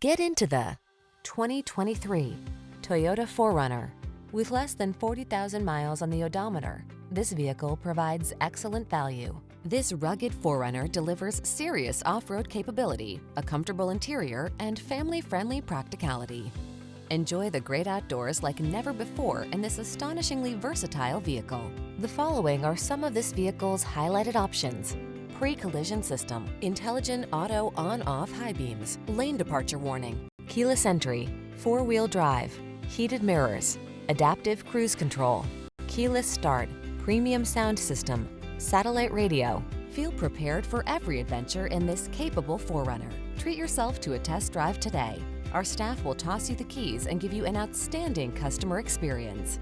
Get into the 2023 Toyota 4Runner. With less than 40,000 miles on the odometer, this vehicle provides excellent value. This rugged 4Runner delivers serious off-road capability, a comfortable interior, and family-friendly practicality. Enjoy the great outdoors like never before in this astonishingly versatile vehicle. The following are some of this vehicle's highlighted options: pre-collision system, intelligent auto on-off high beams, lane departure warning, keyless entry, four-wheel drive, heated mirrors, adaptive cruise control, keyless start, premium sound system, satellite radio. Feel prepared for every adventure in this capable 4Runner. Treat yourself to a test drive today. Our staff will toss you the keys and give you an outstanding customer experience.